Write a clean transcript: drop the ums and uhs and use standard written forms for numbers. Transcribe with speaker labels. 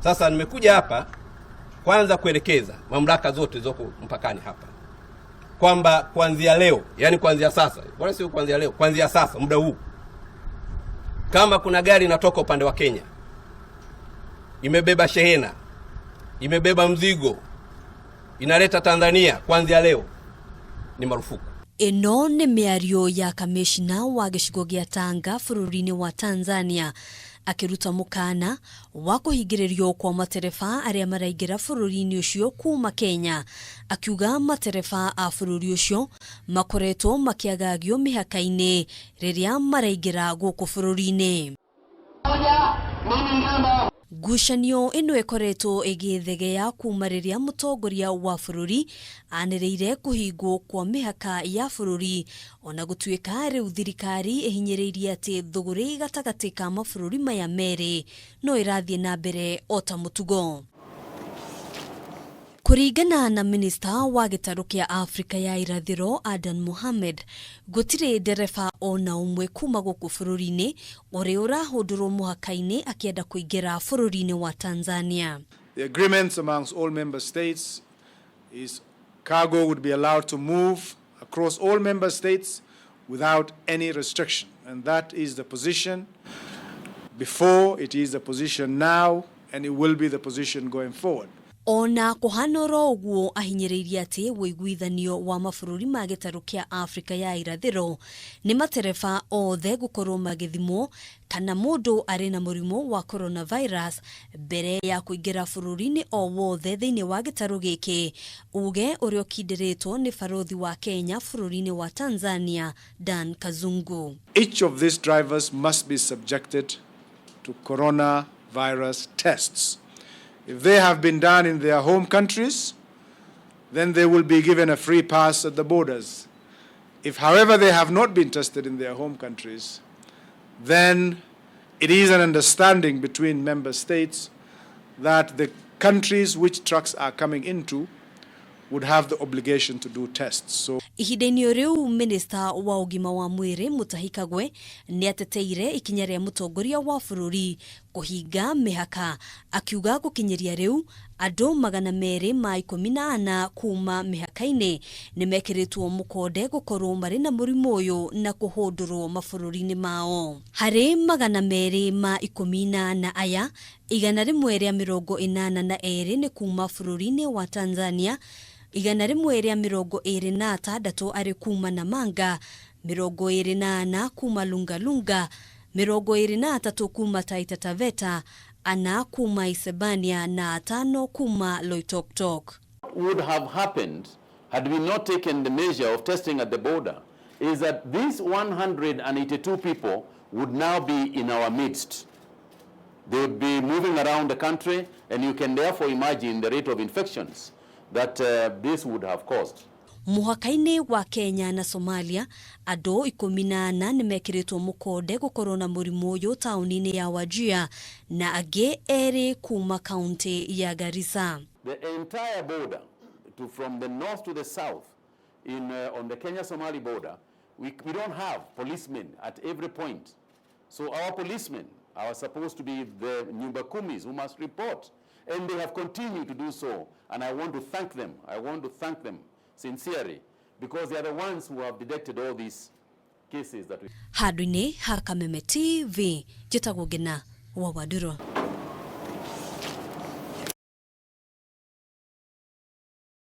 Speaker 1: Sasa nimekuja hapa kwanza kuelekeza mamlaka zote zoko mpakani hapa kwamba kuanzia leo, yani kuanzia sasa, wala sio kuanzia leo, kuanzia sasa muda huu, kama kuna gari inatoka upande wa Kenya imebeba shehena, imebeba mzigo, inaleta Tanzania, kuanzia leo ni marufuku.
Speaker 2: Ino ni miario ya kamishna wa gicigo gia Tanga bururi-ini wa Tanzania akiruta mukana wa kuhingiririo kwa matereba aria maraingira bururi-ini ucio kuma Kenya, akiuga matereba a bururi ucio makoretwo makiagagio mihaka-ini riria maraingira guku bururi-ini. Gucanio ino ekoretwo igithegea kuma riria mutongoria wa bururi anireire kuhingwo kwa mihaka ya bururi, ona gutuika riu thirikari ihinyiriirie ati thuguri gatagati ka mabururi maya meri no irathii nambere ota mutugo. Kuringana na Minista wa giikaro kia Afrika ya irathiro Adan Mohammed, gutire ndereba ona umwe kuma guku bururi-ini uri urahundurwo muhaka-ini akienda kuingira bururi-ini wa Tanzania.
Speaker 3: The agreements amongst all member states is cargo would be allowed to move across all member states without any restriction, and that is the position before, it is the position now, and it will be the position going forward.
Speaker 2: Ona kuhanoro uguo ahinyiriirie ati wiguithanio wa mabururi ma giikaro kia Afrika ya irathiro ni matereba othe gukorwo magithimwo kana mundu ari na murimo wa coronavirus mbere ya kuingira bururi-ini o wothe thiini wa giikaro giki, uge urio kindiritwo ni barothi wa Kenya bururi-ini wa Tanzania Dan Kazungu.
Speaker 3: Each of these drivers must be subjected to coronavirus tests. If they have been done in their home countries, then they will be given a free pass at the borders. If, however, they have not been tested in their home countries, then it is an understanding between member states that the countries which trucks are coming into would have the obligation to do tests. So
Speaker 2: ihideni riu Minista wa ugima wa mwiri Mutahikagwe ni ateteire ikinya ria mutongoria wa bururi kuhinga mihaka, akiuga gukinyiria riu andu 214 kuma mihaka-ini ni mekiritwo mukode gukorwo mari na murimu uyu na kuhundurwo mabururi-ini mao. Hari 214 aya, 182 ni kuma bururi-ini wa Tanzania, 126 ari kuma Namanga, 24 kuma Lungalunga, 23 kuma Taita Taveta, 4 kuma Isebania na 5 kuma Loitoktok.
Speaker 4: What would have happened had we not taken the measure of testing at the border is that these 182 people would now be in our midst. They would be moving around the country, and you can therefore imagine the rate of infections that this would have caused.
Speaker 2: Muhaka-ini wa Kenya na Somalia, andu 14 ni mekiritwo mukode gukorwo na murimu uyu tauni-ini ya Wajir na angi eri kuma kaunti ya Garissa.
Speaker 4: The entire border from the north to the south on the Kenya-Somali border, we don't have policemen at every point. So our policemen are supposed to be the nyumba kumis who must report, and they have continued to do so, and I want to thank them. I want to thank them sincerely, because they are the ones who have detected all these cases that we...
Speaker 2: Hadwini Hakameme TV, Jitagugina wa Waduro.